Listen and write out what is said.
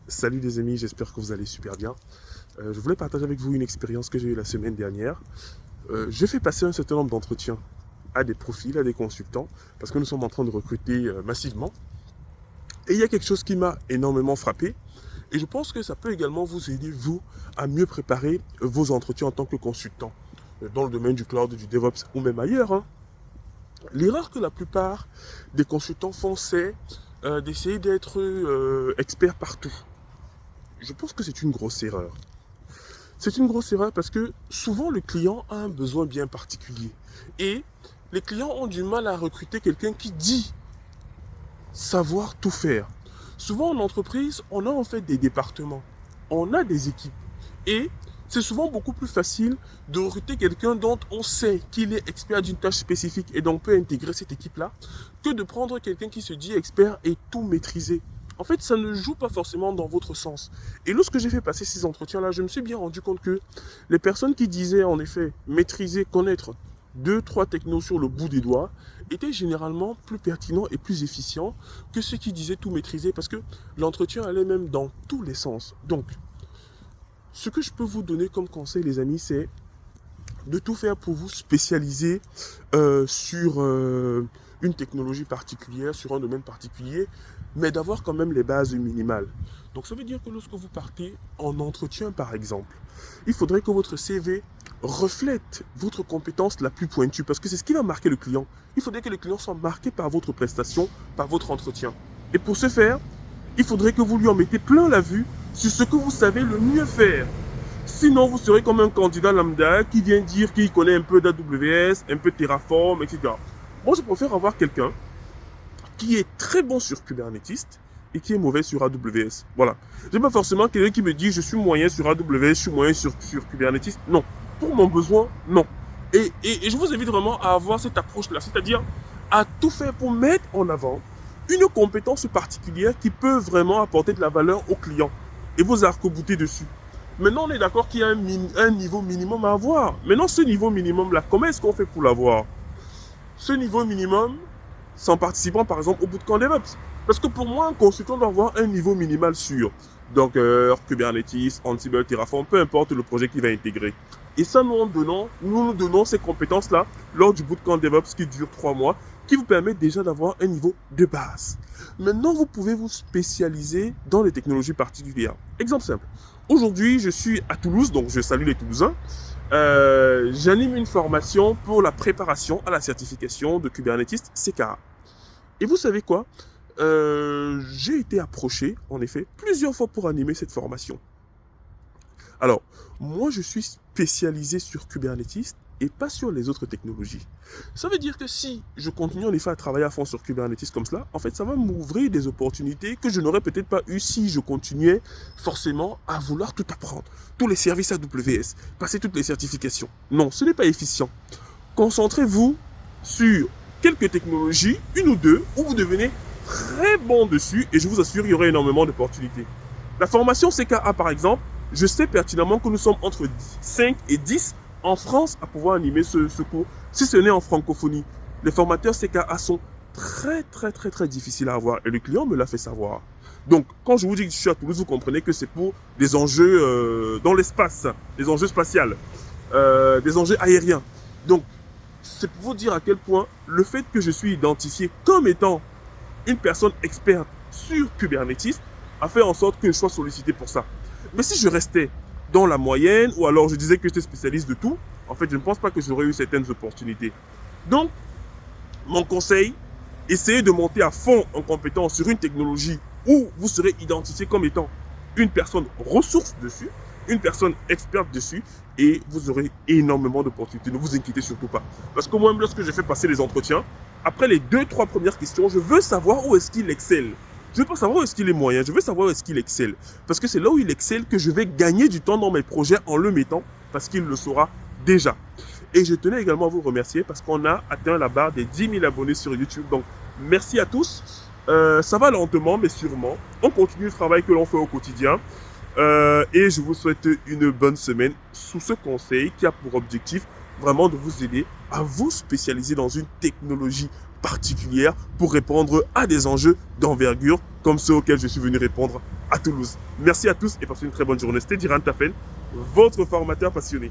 Salut les amis, j'espère que vous allez super bien. Je voulais partager avec vous une expérience que j'ai eue la semaine dernière. J'ai fait passer un certain nombre d'entretiens à des profils, à des consultants, parce que nous sommes en train de recruter massivement. Et il y a quelque chose qui m'a énormément frappé, et je pense que ça peut également vous aider, vous, à mieux préparer vos entretiens en tant que consultant, dans le domaine du cloud, du DevOps, ou même ailleurs, hein. L'erreur que la plupart des consultants font, c'est d'essayer d'être expert partout. Je pense que c'est une grosse erreur. C'est une grosse erreur parce que souvent le client a un besoin bien particulier. Et les clients ont du mal à recruter quelqu'un qui dit savoir tout faire. Souvent en entreprise, on a en fait des départements, on a des équipes. Et c'est souvent beaucoup plus facile de recruter quelqu'un dont on sait qu'il est expert d'une tâche spécifique et donc peut intégrer cette équipe-là, que de prendre quelqu'un qui se dit expert et tout maîtriser. En fait, ça ne joue pas forcément dans votre sens. Et lorsque j'ai fait passer ces entretiens-là, je me suis bien rendu compte que les personnes qui disaient en effet maîtriser, connaître deux, trois technos sur le bout des doigts, étaient généralement plus pertinents et plus efficients que ceux qui disaient tout maîtriser parce que l'entretien allait même dans tous les sens. Donc, ce que je peux vous donner comme conseil, les amis, c'est de tout faire pour vous spécialiser sur une technologie particulière, sur un domaine particulier, mais d'avoir quand même les bases minimales. Donc ça veut dire que lorsque vous partez en entretien, par exemple, il faudrait que votre CV reflète votre compétence la plus pointue, parce que c'est ce qui va marquer le client. Il faudrait que le client soit marqué par votre prestation, par votre entretien. Et pour ce faire, il faudrait que vous lui en mettez plein la vue sur ce que vous savez le mieux faire. Sinon, vous serez comme un candidat lambda qui vient dire qu'il connaît un peu d'AWS, un peu de Terraform, etc. Moi, je préfère avoir quelqu'un qui est très bon sur Kubernetes et qui est mauvais sur AWS. Voilà. Je n'ai pas forcément quelqu'un qui me dit je suis moyen sur AWS, je suis moyen sur Kubernetes. Non. Pour mon besoin, non. Et je vous invite vraiment à avoir cette approche-là, c'est-à-dire à tout faire pour mettre en avant une compétence particulière qui peut vraiment apporter de la valeur au client et vous arc-bouter dessus. Maintenant, on est d'accord qu'il y a un niveau minimum à avoir. Maintenant, ce niveau minimum-là, comment est-ce qu'on fait pour l'avoir? Ce niveau minimum, c'est en participant par exemple au bootcamp DevOps. Parce que pour moi, un consultant doit avoir un niveau minimal sur Docker, Kubernetes, Ansible, Terraform, peu importe le projet qu'il va intégrer. Et ça, nous donnons ces compétences-là lors du bootcamp DevOps qui dure 3 mois, qui vous permet déjà d'avoir un niveau de base. Maintenant, vous pouvez vous spécialiser dans les technologies particulières. Exemple simple. Aujourd'hui, je suis à Toulouse, donc je salue les Toulousains. J'anime une formation pour la préparation à la certification de Kubernetes CKA. Et vous savez quoi? J'ai été approché, en effet, plusieurs fois pour animer cette formation. Alors, moi, je suis spécialisé sur Kubernetes et pas sur les autres technologies. Ça veut dire que si je continue en effet à travailler à fond sur Kubernetes comme cela, en fait, ça va m'ouvrir des opportunités que je n'aurais peut-être pas eues si je continuais forcément à vouloir tout apprendre. Tous les services AWS, passer toutes les certifications. Non, ce n'est pas efficient. Concentrez-vous sur quelques technologies, une ou deux, où vous devenez très bon dessus et je vous assure, il y aura énormément d'opportunités. La formation CKA, par exemple, je sais pertinemment que nous sommes entre 5 et 10 en France à pouvoir animer ce cours. Si ce n'est en francophonie, les formateurs CKA sont très difficiles à avoir et le client me l'a fait savoir. Donc, quand je vous dis que je suis à Toulouse, vous comprenez que c'est pour des enjeux dans l'espace, des enjeux spatiaux, des enjeux aériens. Donc, c'est pour vous dire à quel point le fait que je suis identifié comme étant une personne experte sur Kubernetes a fait en sorte que je sois sollicité pour ça. Mais si je restais dans la moyenne, ou alors je disais que j'étais spécialiste de tout, en fait, je ne pense pas que j'aurais eu certaines opportunités. Donc, mon conseil, essayez de monter à fond en compétence sur une technologie où vous serez identifié comme étant une personne ressource dessus, une personne experte dessus, et vous aurez énormément d'opportunités. Ne vous inquiétez surtout pas. Parce que moi, lorsque j'ai fait passer les entretiens, après les 2-3 premières questions, je veux savoir où est-ce qu'il excelle. Je veux pas savoir où est-ce qu'il est moyen, je veux savoir où est-ce qu'il excelle. Parce que c'est là où il excelle que je vais gagner du temps dans mes projets en le mettant, parce qu'il le saura déjà. Et je tenais également à vous remercier parce qu'on a atteint la barre des 10 000 abonnés sur YouTube. Donc, merci à tous. Ça va lentement, mais sûrement. On continue le travail que l'on fait au quotidien. Et je vous souhaite une bonne semaine sous ce conseil qui a pour objectif vraiment de vous aider à vous spécialiser dans une technologie particulière pour répondre à des enjeux d'envergure comme ceux auxquels je suis venu répondre à Toulouse. Merci à tous et passez une très bonne journée. C'était Diran Tafel, votre formateur passionné.